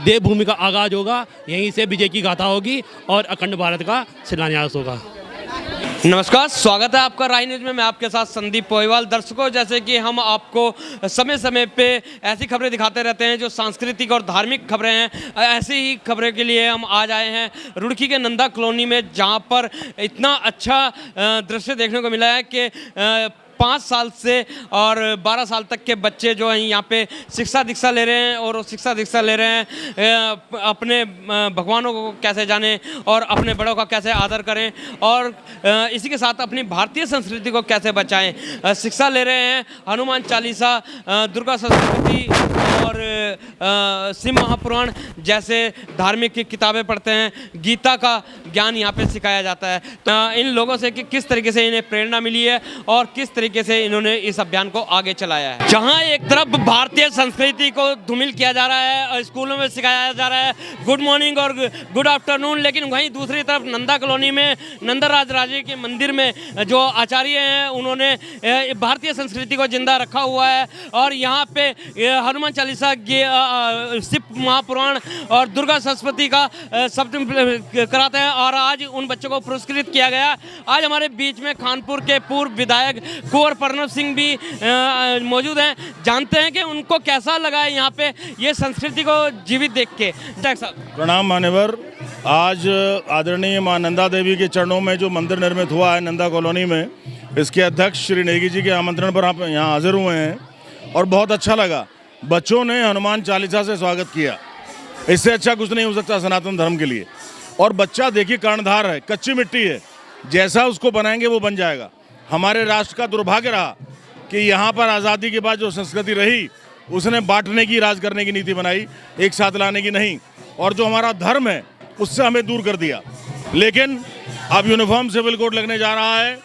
देवभूमि का आगाज होगा, यहीं से विजय की गाथा होगी और अखंड भारत का शिलान्यास होगा। नमस्कार, स्वागत है आपका राही न्यूज़ में। मैं आपके साथ संदीप पोईवाल। दर्शकों, जैसे कि हम आपको समय समय पे ऐसी खबरें दिखाते रहते हैं जो सांस्कृतिक और धार्मिक खबरें हैं, ऐसी ही खबरें के लिए हम आज आए हैं रुड़की के नंदा कॉलोनी में, जहां पर इतना अच्छा दृश्य देखने को मिला है कि 5 साल से और 12 साल तक के बच्चे जो हैं यहाँ पे शिक्षा दीक्षा ले रहे हैं और शिक्षा दीक्षा ले रहे हैं अपने भगवानों को कैसे जानें और अपने बड़ों का कैसे आदर करें और इसी के साथ अपनी भारतीय संस्कृति को कैसे बचाएं। शिक्षा ले रहे हैं हनुमान चालीसा, दुर्गा सप्तशती और शिव महापुराण जैसे धार्मिक किताबें पढ़ते हैं। गीता का ज्ञान यहाँ पे सिखाया जाता है। इन लोगों से कि किस तरीके से इन्हें प्रेरणा मिली है और किस तरीके से इन्होंने इस अभियान को आगे चलाया है। जहाँ एक तरफ भारतीय संस्कृति को धूमिल किया जा रहा है और स्कूलों में सिखाया जा रहा है गुड मॉर्निंग और गुड आफ्टरनून, लेकिन वहीं दूसरी तरफ नंदा कॉलोनी में नंदराज राजे के मंदिर में जो आचार्य हैं उन्होंने भारतीय संस्कृति को जिंदा रखा हुआ है और यहाँ पे हनुमान चालीसा, शिव महापुराण और दुर्गा सप्तशती का सप्तम कराते हैं और आज उन बच्चों को पुरस्कृत किया गया। आज हमारे बीच में खानपुर के पूर्व विधायक कुंवर प्रणव सिंह भी मौजूद हैं। जानते हैं कि उनको कैसा लगा है यहाँ पे ये संस्कृति को जीवित देख के। प्रणाम मान्यवर। आज आदरणीय मां नंदा देवी के चरणों में जो मंदिर निर्मित हुआ है नंदा कॉलोनी में, इसके अध्यक्ष श्री नेगी जी के आमंत्रण पर आप यहाँ हाजिर हुए हैं और बहुत अच्छा लगा। बच्चों ने हनुमान चालीसा से स्वागत किया, इससे अच्छा कुछ नहीं हो सकता सनातन धर्म के लिए। और बच्चा देखिए कर्णधार है, कच्ची मिट्टी है, जैसा उसको बनाएंगे वो बन जाएगा। हमारे राष्ट्र का दुर्भाग्य रहा कि यहाँ पर आज़ादी के बाद जो संस्कृति रही उसने बांटने की, राज करने की नीति बनाई, एक साथ लाने की नहीं, और जो हमारा धर्म है उससे हमें दूर कर दिया। लेकिन अब यूनिफॉर्म सिविल कोड लगने जा रहा है,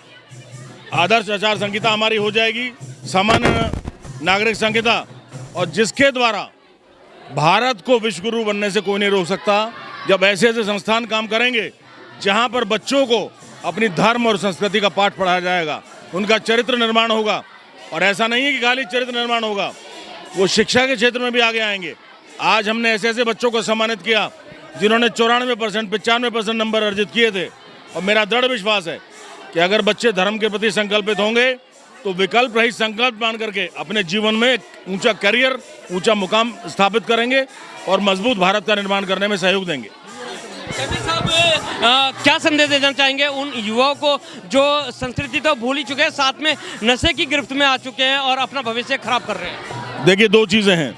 आदर्श आचार संहिता हमारी हो जाएगी, सामान्य नागरिक संहिता, और जिसके द्वारा भारत को विश्व गुरु बनने से कोई नहीं रोक सकता। जब ऐसे ऐसे संस्थान काम करेंगे जहाँ पर बच्चों को अपनी धर्म और संस्कृति का पाठ पढ़ाया जाएगा, उनका चरित्र निर्माण होगा। और ऐसा नहीं है कि खाली चरित्र निर्माण होगा, वो शिक्षा के क्षेत्र में भी आगे आएंगे। आज हमने ऐसे ऐसे बच्चों को सम्मानित किया जिन्होंने 94%, 95% नंबर अर्जित किए थे। और मेरा दृढ़ विश्वास है कि अगर बच्चे धर्म के प्रति संकल्पित होंगे तो विकल्प रहित संकल्प मान करके अपने जीवन में ऊंचा करियर, ऊंचा मुकाम स्थापित करेंगे और मजबूत भारत का निर्माण करने में सहयोग देंगे। साहब, क्या संदेश देना चाहेंगे उन युवाओं को जो संस्कृति तो भूल ही चुके हैं, साथ में नशे की गिरफ्त में आ चुके हैं और अपना भविष्य खराब कर रहे हैं? देखिए, दो चीज़ें हैं।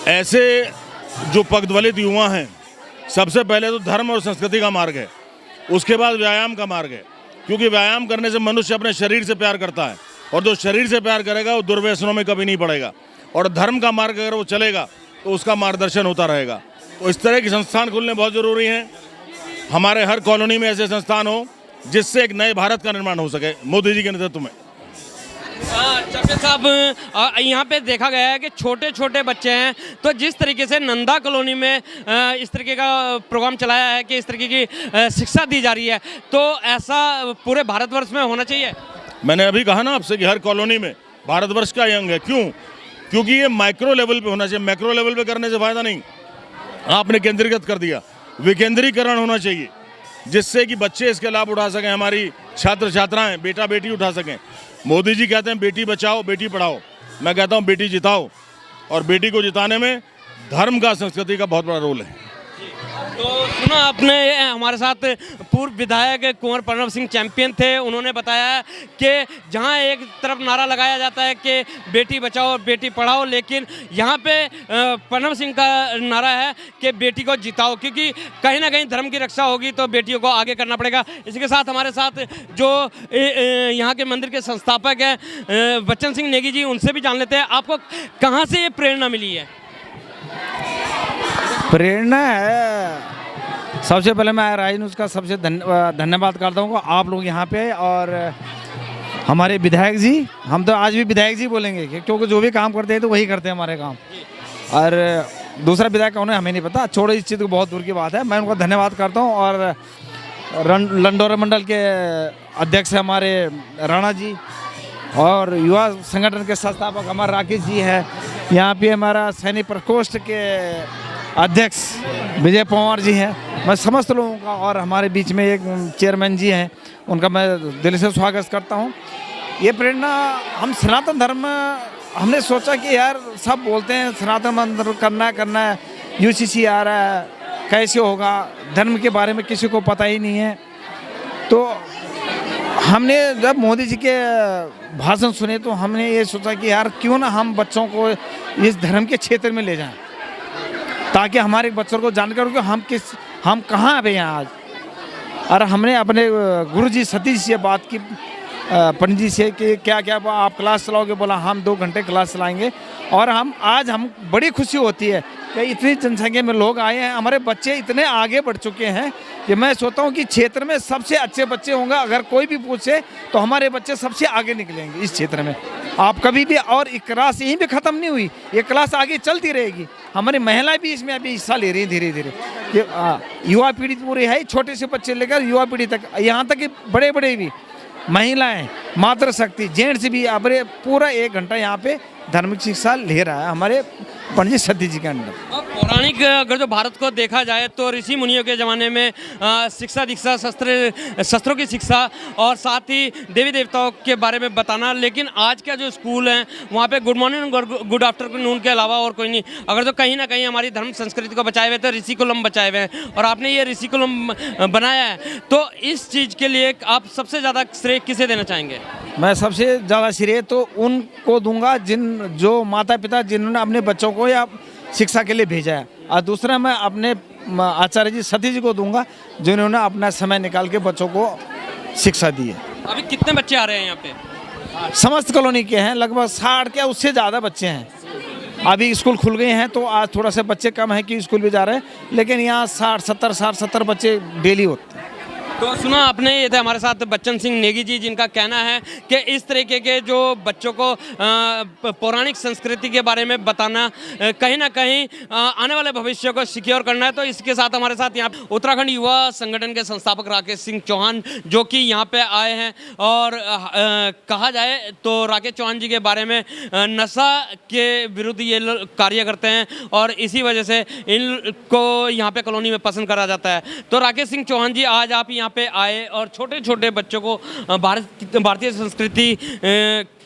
ऐसे जो पगडंडित युवा हैं, सबसे पहले तो धर्म और संस्कृति का मार्ग है, उसके बाद व्यायाम का मार्ग है, क्योंकि व्यायाम करने से मनुष्य अपने शरीर से प्यार करता है और जो शरीर से प्यार करेगा वो दुर्व्यसनों में कभी नहीं पड़ेगा। और धर्म का मार्ग अगर वो चलेगा तो उसका मार्गदर्शन होता रहेगा। तो इस तरह के संस्थान खुलने बहुत ज़रूरी हैं। हमारे हर कॉलोनी में ऐसे संस्थान हो जिससे एक नए भारत का निर्माण हो सके, मोदी जी के नेतृत्व में। चप्पे साहब, यहाँ पे देखा गया है कि छोटे छोटे बच्चे हैं, तो जिस तरीके से नंदा कॉलोनी में इस तरीके का प्रोग्राम चलाया है कि इस तरीके की शिक्षा दी जा रही है, तो ऐसा पूरे भारतवर्ष में होना चाहिए। मैंने अभी कहा ना आपसे कि हर कॉलोनी में भारतवर्ष का अंग है। क्यों? क्योंकि ये माइक्रो लेवल पे होना चाहिए, मैक्रो लेवल पे करने से फायदा नहीं। आपने केंद्रीकृत कर दिया, विकेंद्रीकरण होना चाहिए जिससे कि बच्चे इसके लाभ उठा सकें, हमारी छात्र छात्राएं, बेटा बेटी उठा सकें। मोदी जी कहते हैं बेटी बचाओ बेटी पढ़ाओ, मैं कहता हूं बेटी जिताओ, और बेटी को जिताने में धर्म का, संस्कृति का बहुत बड़ा रोल है। तो सुना आपने, हमारे साथ पूर्व विधायक कुंवर प्रणव सिंह चैंपियन थे। उन्होंने बताया कि जहां एक तरफ नारा लगाया जाता है कि बेटी बचाओ बेटी पढ़ाओ, लेकिन यहां पे प्रणव सिंह का नारा है कि बेटी को जिताओ, क्योंकि कहीं ना कहीं धर्म की रक्षा होगी तो बेटियों को आगे करना पड़ेगा। इसी के साथ हमारे साथ जो यहाँ के मंदिर के संस्थापक हैं बच्चन सिंह नेगी जी, उनसे भी जान लेते हैं आपको कहाँ से ये प्रेरणा मिली है। प्रेरणा है, सबसे पहले मैं राही न्यूज़ का सबसे धन्यवाद करता हूँ आप लोग यहाँ पे, और हमारे विधायक जी, हम तो आज भी विधायक जी बोलेंगे क्योंकि जो भी काम करते हैं तो वही करते हैं हमारे काम। और दूसरा विधायक कौन है हमें नहीं पता, छोड़ो इस चीज़ को, बहुत दूर की बात है। मैं उनका धन्यवाद करता हूँ। और लंडोरा मंडल के अध्यक्ष हमारे राणा जी, और युवा संगठन के संस्थापक हमारे राकेश जी है। यहाँ पे हमारा सैनिक प्रकोष्ठ के अध्यक्ष विजय पंवार जी हैं, मैं समस्त लोगों का और हमारे बीच में एक चेयरमैन जी हैं, उनका मैं दिल से स्वागत करता हूँ। ये प्रेरणा हम सनातन धर्म, हमने सोचा कि यार सब बोलते हैं सनातन धर्म करना है, यूसीसी आ रहा है, कैसे होगा, धर्म के बारे में किसी को पता ही नहीं है। तो हमने जब मोदी जी के भाषण सुने तो हमने ये सोचा कि यार क्यों ना हम बच्चों को इस धर्म के क्षेत्र में ले जाएं, ताकि हमारे बच्चों को जानकारी हो कि हम कहाँ आए यहाँ आज। और हमने अपने गुरु जी सतीश से बात की, पंडित जी से, कि क्या क्या आप क्लास चलाओगे, बोला हम 2 घंटे क्लास चलाएंगे। और हम बड़ी खुशी होती है कि इतनी जनसंख्या में लोग आए हैं, हमारे बच्चे इतने आगे बढ़ चुके हैं कि मैं सोचता हूँ कि क्षेत्र में सबसे अच्छे बच्चे होंगे। अगर कोई भी पूछे तो हमारे बच्चे सबसे आगे निकलेंगे इस क्षेत्र में। आप कभी भी, और ये क्लास यहीं पे ख़त्म नहीं हुई, ये क्लास आगे चलती रहेगी। हमारी महिलाएं भी इसमें अभी हिस्सा ले रही हैं धीरे धीरे, कि युवा पीढ़ी पूरी है, छोटे से बच्चे लेकर युवा पीढ़ी तक, यहाँ तक कि बड़े बड़े भी, महिलाएं, मातृशक्ति, जेंट्स भी अब पूरा 1 घंटा यहाँ पे धार्मिक शिक्षा ले रहा है हमारे पंडित सतीश जी के अंदर। और पौराणिक अगर जो भारत को देखा जाए तो ऋषि मुनियों के ज़माने में शिक्षा दीक्षा, शस्त्रों की शिक्षा और साथ ही देवी देवताओं के बारे में बताना। लेकिन आज का जो स्कूल है वहाँ पे गुड मॉर्निंग और गुड आफ्टरनून के अलावा और कोई नहीं। अगर जो कहीं ना कहीं हमारी धर्म संस्कृति को बचाए हुए तो ऋषिकुलम बचाए हुए हैं, और आपने ये ऋषिकुलम बनाया है, तो इस चीज़ के लिए आप सबसे ज़्यादा श्रेय किसे देना चाहेंगे? मैं सबसे ज़्यादा श्रेय तो उनको दूंगा जो माता पिता जिन्होंने अपने बच्चों को या शिक्षा के लिए भेजा है, और दूसरा मैं अपने आचार्य जी सतीश जी को दूंगा जिन्होंने अपना समय निकाल के बच्चों को शिक्षा दी है। अभी कितने बच्चे आ रहे हैं यहाँ पे? समस्त कॉलोनी के हैं, लगभग 60 क्या उससे ज़्यादा बच्चे हैं। अभी स्कूल खुल गए हैं तो आज थोड़ा सा बच्चे कम हैं कि स्कूल भी जा रहे हैं, लेकिन यहाँ 60-70 बच्चे डेली होते हैं। तो सुना आपने, ये थे हमारे साथ बच्चन सिंह नेगी जी, जिनका कहना है कि इस तरीके के जो बच्चों को पौराणिक संस्कृति के बारे में बताना, कहीं ना कहीं आने वाले भविष्य को सिक्योर करना है। तो इसके साथ हमारे साथ यहाँ उत्तराखंड युवा संगठन के संस्थापक राकेश सिंह चौहान जो कि यहाँ पे आए हैं, और कहा जाए तो राकेश चौहान जी के बारे में नशा के विरुद्ध ये कार्य करते हैं, और इसी वजह से इनको यहाँ पे कॉलोनी में पसंद करा जाता है। तो राकेश सिंह चौहान जी, आज आप यहाँ पे आए और छोटे छोटे बच्चों को भारतीय संस्कृति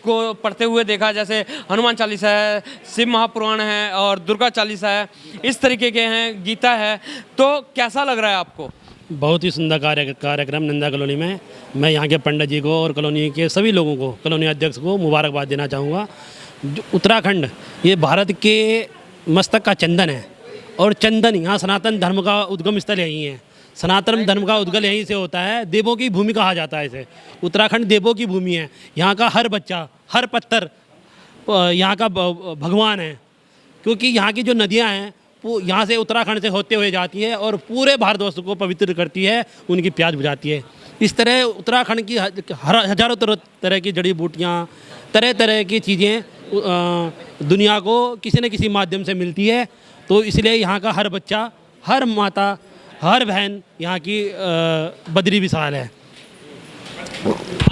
को पढ़ते हुए देखा, जैसे हनुमान चालीसा है, शिव महापुराण है और दुर्गा चालीसा है, इस तरीके के हैं, गीता है। तो कैसा लग रहा है आपको? बहुत ही सुंदर कार्यक्रम नंदा कॉलोनी में। मैं यहाँ के पंडित जी को और कॉलोनी के सभी लोगों को, कॉलोनी अध्यक्ष को मुबारकबाद देना चाहूँगा। जो उत्तराखंड ये भारत के मस्तक का चंदन है, और चंदन यहाँ सनातन धर्म का उद्गम स्थल यहीं है। सनातन धर्म का उद्गम यहीं से होता है। देवों की भूमि कहा जाता है इसे। उत्तराखंड देवों की भूमि है। यहाँ का हर बच्चा, हर पत्थर यहाँ का भगवान है, क्योंकि यहाँ की जो नदियाँ हैं वो यहाँ से उत्तराखंड से होते हुए जाती है और पूरे भारतवर्ष को पवित्र करती है, उनकी प्यास बुझाती है। इस तरह उत्तराखंड की हजारों तरह की जड़ी बूटियाँ, तरह तरह की चीज़ें दुनिया को किसी न किसी माध्यम से मिलती है। तो इसलिए यहाँ का हर बच्चा, हर माता, हर बहन यहाँ की बद्री विशाल है।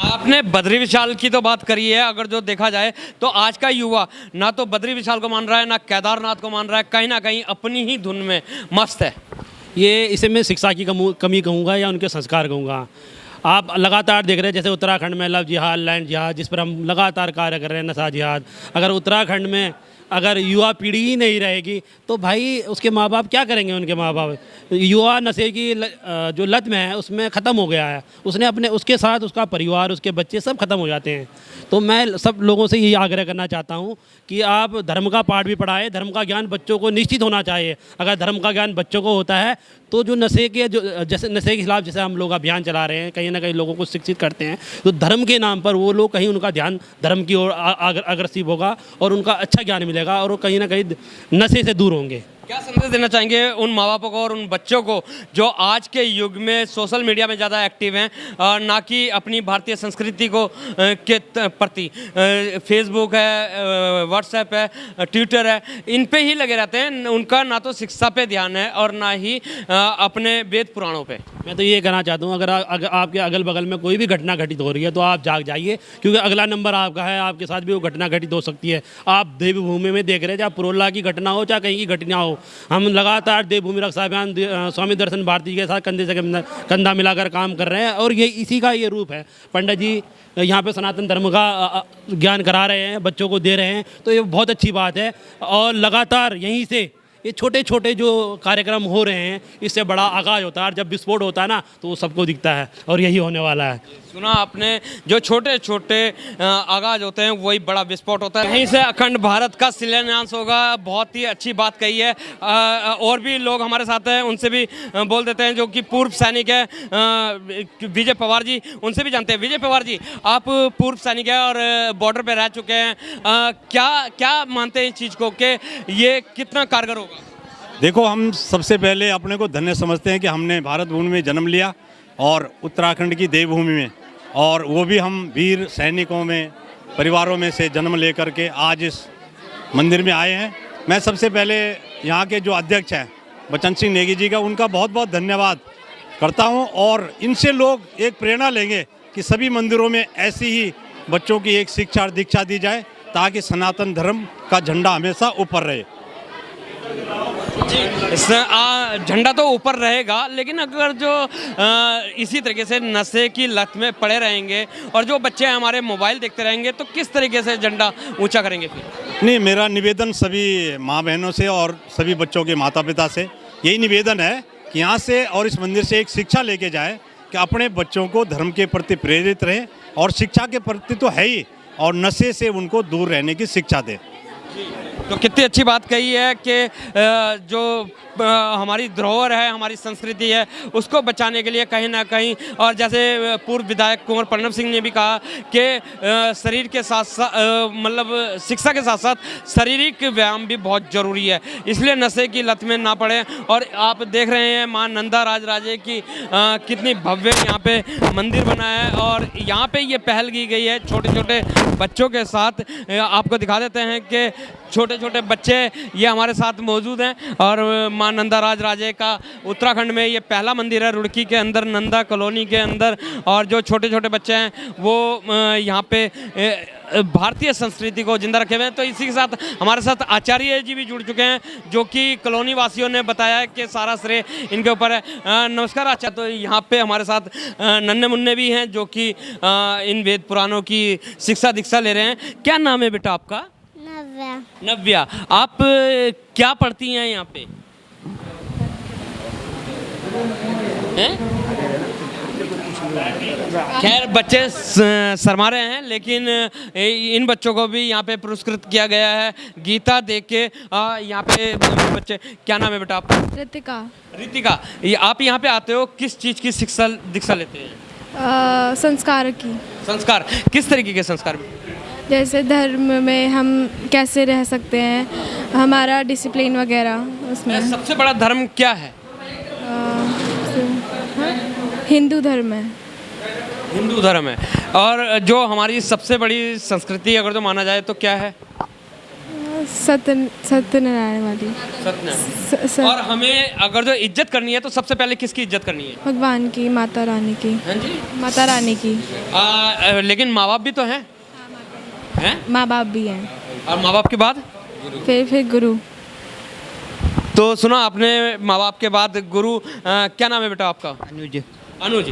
आपने बद्री विशाल की तो बात करी है। अगर जो देखा जाए तो आज का युवा ना तो बद्री विशाल को मान रहा है, ना केदारनाथ को मान रहा है, कहीं ना कहीं अपनी ही धुन में मस्त है। ये इसे मैं शिक्षा की कमी कहूँगा या उनके संस्कार कहूँगा। आप लगातार देख रहे हैं जैसे उत्तराखंड में लव जिहाद, लैंड जिहाद, जिस पर हम लगातार कार्य कर रहे हैं, नशा जिहाद। अगर उत्तराखंड में अगर युवा पीढ़ी ही नहीं रहेगी तो भाई उसके माँ बाप क्या करेंगे? उनके माँ बाप युवा नशे की जो लत में है उसमें ख़त्म हो गया है, उसने उसके साथ उसका परिवार, उसके बच्चे सब खत्म हो जाते हैं। तो मैं सब लोगों से यही आग्रह करना चाहता हूँ कि आप धर्म का पाठ भी पढ़ाएं। धर्म का ज्ञान बच्चों को निश्चित होना चाहिए। अगर धर्म का ज्ञान बच्चों को होता है तो जो नशे के जैसे नशे के खिलाफ जैसे हम लोग अभियान चला रहे हैं, कहीं ना कहीं लोगों को शिक्षित करते हैं, तो धर्म के नाम पर वो लोग कहीं उनका ध्यान धर्म की ओर अग्रसिव होगा और उनका अच्छा ज्ञान मिलेगा और वो कहीं ना कहीं नशे से दूर होंगे। क्या संदेश देना चाहेंगे उन माँ बापों को और उन बच्चों को जो आज के युग में सोशल मीडिया में ज़्यादा एक्टिव हैं, ना कि अपनी भारतीय संस्कृति को के प्रति? फेसबुक है, व्हाट्सएप है, ट्विटर है, इन पे ही लगे रहते हैं। उनका ना तो शिक्षा पे ध्यान है और ना ही अपने वेद पुराणों पे। मैं तो ये कहना चाहता हूँ, अगर आपके अगल बगल में कोई भी घटना घटित हो रही है तो आप जाग जाइए, क्योंकि अगला नंबर आपका है, आपके साथ भी वो घटना घटित हो सकती है। आप देवी भूमि में देख रहे हैं, चाहे पुरोला की घटना हो, चाहे कहीं की घटना हो, हम लगातार देवभूमि रक्षा अभियान स्वामी दर्शन भारती के साथ कंधे से कंधा मिलाकर काम कर रहे हैं और ये इसी का ये रूप है। पंडित जी यहाँ पे सनातन धर्म का ज्ञान करा रहे हैं, बच्चों को दे रहे हैं, तो ये बहुत अच्छी बात है। और लगातार यहीं से ये छोटे छोटे जो कार्यक्रम हो रहे हैं इससे बड़ा आगाज होता है, और जब विस्फोट होता है ना तो वो सबको दिखता है, और यही होने वाला है। सुना आपने, जो छोटे छोटे आगाज होते हैं वही बड़ा विस्फोट होता है। यहीं से अखंड भारत का शिलान्यास होगा। बहुत ही अच्छी बात कही है। और भी लोग हमारे साथ हैं, उनसे भी बोल देते हैं, जो कि पूर्व सैनिक है विजय पवार जी, उनसे भी जानते हैं। विजय पवार जी, आप पूर्व सैनिक है और बॉर्डर पे रह चुके हैं, क्या क्या मानते हैं इस चीज़ को कि ये कितना कारगर होगा? देखो, हम सबसे पहले अपने को धन्य समझते हैं कि हमने भारत भूमि में जन्म लिया और उत्तराखंड की देवभूमि में, और वो भी हम वीर सैनिकों में परिवारों में से जन्म लेकर के आज इस मंदिर में आए हैं। मैं सबसे पहले यहाँ के जो अध्यक्ष हैं बचन सिंह नेगी जी का, उनका बहुत बहुत धन्यवाद करता हूँ। और इनसे लोग एक प्रेरणा लेंगे कि सभी मंदिरों में ऐसी ही बच्चों की एक शिक्षा और दीक्षा दी जाए, ताकि सनातन धर्म का झंडा हमेशा ऊपर रहे। झंडा तो ऊपर रहेगा, लेकिन अगर जो इसी तरीके से नशे की लत में पड़े रहेंगे और जो बच्चे हमारे मोबाइल देखते रहेंगे, तो किस तरीके से झंडा ऊंचा करेंगे फिर? नहीं, मेरा निवेदन सभी माँ बहनों से और सभी बच्चों के माता पिता से यही निवेदन है कि यहाँ से और इस मंदिर से एक शिक्षा लेके जाए कि अपने बच्चों को धर्म के प्रति प्रेरित रहें, और शिक्षा के प्रति तो है ही, और नशे से उनको दूर रहने की शिक्षा दें। तो कितनी अच्छी बात कही है कि जो हमारी धरोहर है, हमारी संस्कृति है, उसको बचाने के लिए कहीं ना कहीं, और जैसे पूर्व विधायक कुंवर प्रणब सिंह ने भी कहा कि शरीर के साथ साथ मतलब शिक्षा के साथ साथ शारीरिक व्यायाम भी बहुत ज़रूरी है, इसलिए नशे की लत में ना पड़े। और आप देख रहे हैं मां नंदा राजराजे की कितनी भव्य यहाँ पे मंदिर बना है, और यहाँ पे ये पहल की गई है छोटे छोटे बच्चों के साथ। आपको दिखा देते हैं कि छोटे छोटे बच्चे ये हमारे साथ मौजूद हैं, और मां नंदा राजराजे का उत्तराखंड में ये पहला मंदिर है, रुड़की के अंदर नंदा कॉलोनी के अंदर। और जो छोटे छोटे बच्चे हैं वो यहाँ पे भारतीय संस्कृति को जिंदा रखे हुए हैं। तो इसी के साथ हमारे साथ आचार्य जी भी जुड़ चुके हैं, जो कि कॉलोनी वासियों ने बताया कि सारा श्रेय इनके ऊपर है। नमस्कार आचार्य। तो यहाँ पे हमारे साथ नन्हे मुन्ने भी हैं, जो कि इन वेद पुराणों की शिक्षा दीक्षा ले रहे हैं। क्या नाम है बेटा आपका? नव्या। नव्या, आप क्या पढ़ती हैं यहाँ पे? खैर, बच्चे शर्मा रहे हैं, लेकिन इन बच्चों को भी यहाँ पे पुरस्कृत किया गया है गीता देख के। यहाँ पे बच्चे, क्या नाम है बेटा आपका? रितिका। रितिका, आप यहाँ पे आते हो, किस चीज़ की शिक्षा दीक्षा लेते हैं? संस्कार की। संस्कार, किस तरीके के संस्कार? जैसे धर्म में हम कैसे रह सकते हैं, हमारा डिसिप्लिन वगैरह उसमें। सबसे बड़ा धर्म क्या है? हिंदू धर्म है। हिंदू धर्म है। और जो हमारी सबसे बड़ी संस्कृति अगर जो माना जाए तो क्या है? सत्यनारायण वाली। सत्यनारायण। और हमें अगर जो इज्जत करनी है तो सबसे पहले किसकी इज्जत करनी है? भगवान की, माता रानी की। हाँ जी, माता रानी की। लेकिन माँ बाप भी तो हैं? माँ बाप भी हैं। और माँ बाप के बाद फिर गुरु। तो सुना आपने, माँ बाप के बाद गुरु। क्या नाम है बेटा आपका? अनुज। अनुज,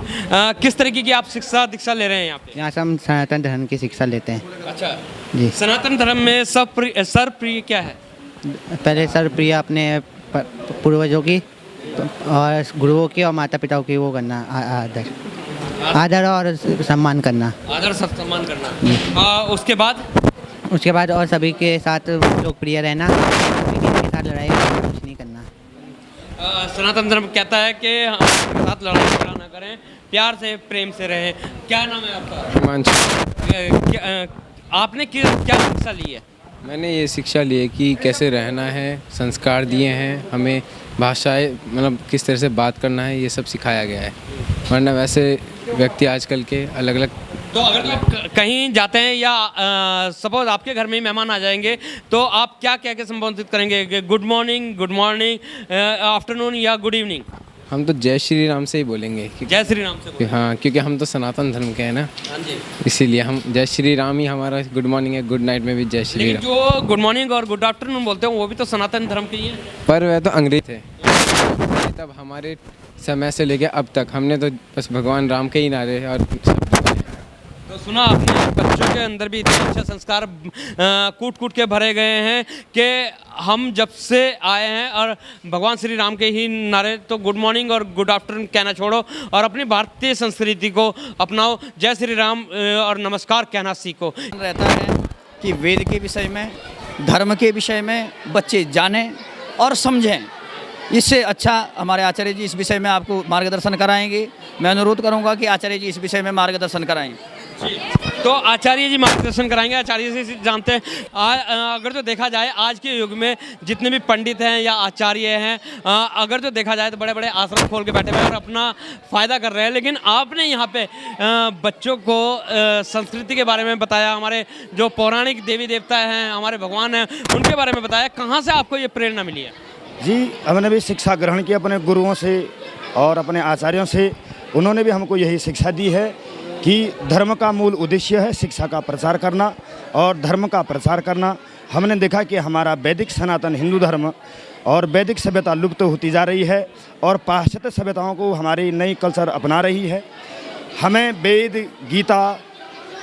किस तरीके की आप शिक्षा दीक्षा ले रहे हैं यहाँ पे? यहाँ से हम सनातन धर्म की शिक्षा लेते हैं। अच्छा जी। सनातन धर्म में सर्वप्रिय क्या है? पहले सर्वप्रिय अपने पूर्वजों की और गुरुओं की और माता पिताओं की वो करना, आदर और सम्मान करना। आदर सम्मान करना। उसके बाद और सभी के साथ लोकप्रिय रहना, किसी के साथ लड़ाई कुछ नहीं करना। सनातन धर्म कहता है कि हम किसी के साथ लड़ाई झगड़ा ना करें, प्यार से प्रेम से रहें। क्या नाम है आपका? आपने क्या शिक्षा ली है? मैंने ये शिक्षा ली है कि कैसे रहना है, संस्कार दिए हैं हमें, भाषाएं मतलब किस तरह से बात करना है, ये सब सिखाया गया है। वरना वैसे व्यक्ति आजकल के अलग अलग। तो अगर आप कहीं जाते हैं या सपोज आपके घर में ही मेहमान आ जाएंगे, तो आप क्या कह के संबोधित करेंगे? गुड मॉर्निंग, आफ्टरनून या गुड इवनिंग? हम तो जय श्री राम से ही बोलेंगे जय श्री राम से बोलो। हाँ, क्योंकि हम तो सनातन धर्म के हैं ना, हाँ जी। इसीलिए हम जय श्री राम ही हमारा गुड मॉर्निंग है, गुड नाइट में भी जय श्री लेकिन राम। जो गुड मॉर्निंग और गुड आफ्टरनून बोलते हैं वो भी तो सनातन धर्म के ही हैं। पर वह तो अंग्रेज थे, तब हमारे समय से लेके अब तक हमने तो बस भगवान राम के ही नारे और सब तो सुना आपने, बच्चों के अंदर भी इतने अच्छे संस्कार कूट कूट के भरे गए हैं कि हम जब से आए हैं और भगवान श्री राम के ही नारे, तो गुड मॉर्निंग और गुड आफ्टरनून कहना छोड़ो और अपनी भारतीय संस्कृति को अपनाओ, जय श्री राम और नमस्कार कहना सीखो। रहता है कि वेद के विषय में, धर्म के विषय में बच्चे जानें और समझें। इससे अच्छा हमारे आचार्य जी इस विषय में आपको मार्गदर्शन कराएंगे। मैं अनुरोध करूंगा कि आचार्य जी इस विषय में मार्गदर्शन कराएं। तो आचार्य जी मार्गदर्शन कराएंगे। आचार्य जी से जानते हैं, अगर तो देखा जाए आज के युग में जितने भी पंडित हैं या आचार्य हैं, अगर तो देखा जाए तो बड़े बड़े आश्रम खोल के बैठे हुए हैं और अपना फ़ायदा कर रहे हैं, लेकिन आपने यहाँ पे बच्चों को संस्कृति के बारे में बताया, हमारे जो पौराणिक देवी देवता हैं, हमारे भगवान हैं, उनके बारे में बताया। कहाँ से आपको ये प्रेरणा मिली है? जी, हमने भी शिक्षा ग्रहण की अपने गुरुओं से और अपने आचार्यों से। उन्होंने भी हमको यही शिक्षा दी है कि धर्म का मूल उद्देश्य है शिक्षा का प्रचार करना और धर्म का प्रचार करना। हमने देखा कि हमारा वैदिक सनातन हिंदू धर्म और वैदिक सभ्यता लुप्त होती जा रही है और पाश्चात्य सभ्यताओं को हमारी नई कल्चर अपना रही है। हमें वेद, गीता,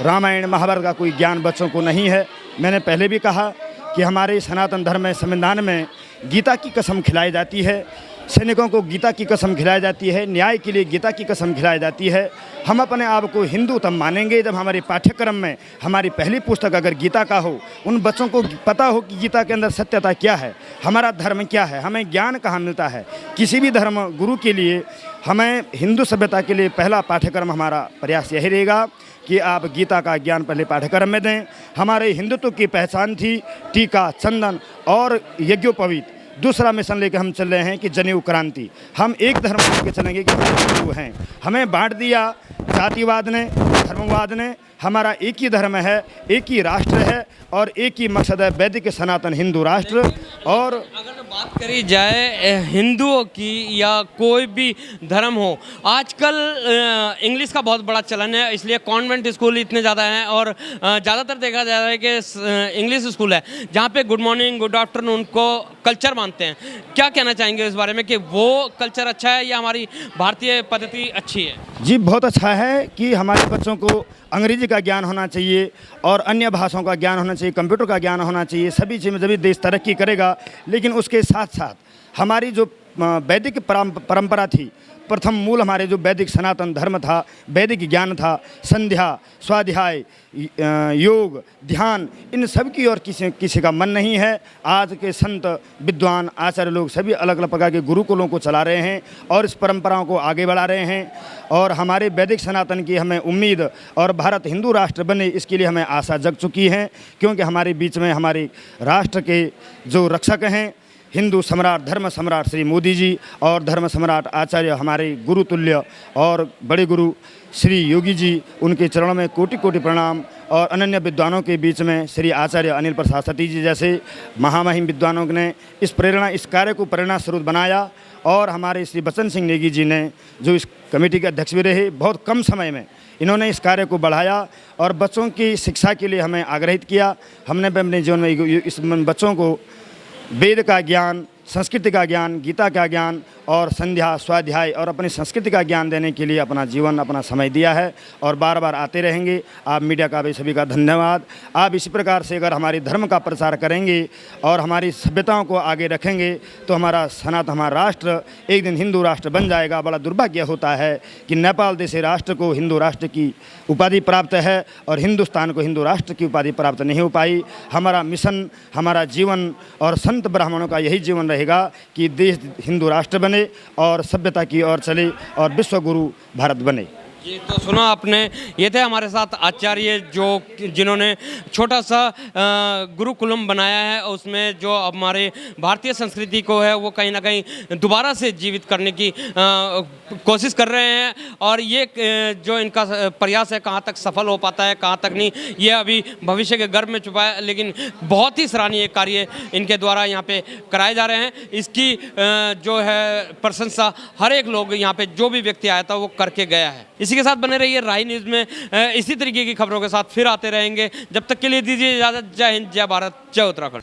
रामायण, महाभारत का कोई ज्ञान बच्चों को नहीं है। मैंने पहले भी कहा कि हमारे सनातन धर्म में, संविधान में गीता की कसम खिलाई जाती है, सैनिकों को गीता की कसम खिलाई जाती है, न्याय के लिए गीता की कसम खिलाई जाती है। हम अपने आप को हिंदू तब मानेंगे जब हमारे पाठ्यक्रम में हमारी पहली पुस्तक अगर गीता का हो, उन बच्चों को पता हो कि गीता के अंदर सत्यता क्या है, हमारा धर्म क्या है, हमें ज्ञान कहाँ मिलता है। किसी भी धर्म गुरु के लिए, हमें हिंदू सभ्यता के लिए पहला पाठ्यक्रम हमारा प्रयास यही रहेगा कि आप गीता का ज्ञान पहले पाठ्यक्रम में दें। हमारे हिंदुत्व की पहचान थी टीका, चंदन और यज्ञोपवीत। दूसरा मिशन लेकर हम चल रहे हैं कि जनेऊ क्रांति। हम एक धर्म लेकर चलेंगे कि हम हिंदू हैं। हमें बांट दिया जातिवाद ने, धर्मवाद ने। हमारा एक ही धर्म है, एक ही राष्ट्र है और एक ही मकसद है, वैदिक सनातन हिंदू राष्ट्र। और अगर बात करी जाए हिंदुओं की या कोई भी धर्म हो, आजकल इंग्लिश का बहुत बड़ा चलन है, इसलिए कॉन्वेंट स्कूल इतने ज़्यादा हैं और ज़्यादातर देखा जा रहा है कि इंग्लिश स्कूल है जहाँ पे गुड मॉर्निंग, गुड आफ्टरनून को कल्चर मानते हैं। क्या कहना चाहेंगे इस बारे में कि वो कल्चर अच्छा है या हमारी भारतीय पद्धति अच्छी है? जी, बहुत अच्छा है कि हमारे बच्चों को अंग्रेजी का ज्ञान होना चाहिए और अन्य भाषाओं का ज्ञान होना चाहिए, कंप्यूटर का ज्ञान होना चाहिए। सभी चीज़ में जब देश तरक्की करेगा। लेकिन उसके साथ साथ हमारी जो वैदिक परंपरा थी, प्रथम मूल हमारे जो वैदिक सनातन धर्म था, वैदिक ज्ञान था, संध्या, स्वाध्याय, योग, ध्यान, इन सब की और किसी का मन नहीं है। आज के संत, विद्वान, आचार्य लोग सभी अलग अलग प्रकार के गुरुकुलों को चला रहे हैं और इस परंपराओं को आगे बढ़ा रहे हैं। और हमारे वैदिक सनातन की हमें उम्मीद और भारत हिंदू राष्ट्र बने, इसके लिए हमें आशा जग चुकी है, क्योंकि हमारे बीच में हमारे राष्ट्र के जो रक्षक हैं, हिंदू सम्राट, धर्म सम्राट श्री मोदी जी और धर्म सम्राट आचार्य हमारे गुरु तुल्य और बड़े गुरु श्री योगी जी, उनके चरणों में कोटि कोटि प्रणाम। और अनन्य विद्वानों के बीच में श्री आचार्य अनिल प्रसाद सती जी जैसे महामहिम विद्वानों ने इस कार्य को प्रेरणा स्रोत बनाया। और हमारे श्री बचन सिंह नेगी जी ने, जो इस कमेटी के अध्यक्ष भी रहे, बहुत कम समय में इन्होंने इस कार्य को बढ़ाया और बच्चों की शिक्षा के लिए हमें आग्रहित किया। हमने भी अपने जीवन में इस बच्चों को वेद का ज्ञान, संस्कृति का ज्ञान, गीता का ज्ञान और संध्या, स्वाध्याय और अपनी संस्कृति का ज्ञान देने के लिए अपना जीवन, अपना समय दिया है और बार बार आते रहेंगे। आप मीडिया का भी सभी का धन्यवाद। आप इसी प्रकार से अगर हमारे धर्म का प्रचार करेंगे और हमारी सभ्यताओं को आगे रखेंगे तो हमारा सनातन, हमारा राष्ट्र एक दिन हिंदू राष्ट्र बन जाएगा। बड़ा दुर्भाग्य होता है कि नेपाल जैसे राष्ट्र को हिंदू राष्ट्र की उपाधि प्राप्त है और हिंदुस्तान को हिंदू राष्ट्र की उपाधि प्राप्त नहीं हो पाई। हमारा मिशन, हमारा जीवन और संत ब्राह्मणों का यही जीवन रहेगा कि देश हिंदू राष्ट्र बने और सभ्यता की ओर चले और विश्व गुरु भारत बने। जी, तो सुना आपने, ये थे हमारे साथ आचार्य जिन्होंने छोटा सा गुरुकुलम बनाया है, उसमें जो हमारे भारतीय संस्कृति को है वो कहीं ना कहीं दोबारा से जीवित करने की कोशिश कर रहे हैं। और ये जो इनका प्रयास है कहाँ तक सफल हो पाता है कहाँ तक नहीं, ये अभी भविष्य के गर्भ में छुपा है, लेकिन बहुत ही सराहनीय कार्य इनके द्वारा यहाँ पे कराए जा रहे हैं। इसकी जो है प्रशंसा हर एक लोग यहाँ पे जो भी व्यक्ति आया था वो करके गया है। इसी के साथ बने रहिए राही न्यूज़ में, इसी तरीके की खबरों के साथ फिर आते रहेंगे। जब तक के लिए दीजिए इजाज़त। जय हिंद, जय भारत, जय उत्तराखंड।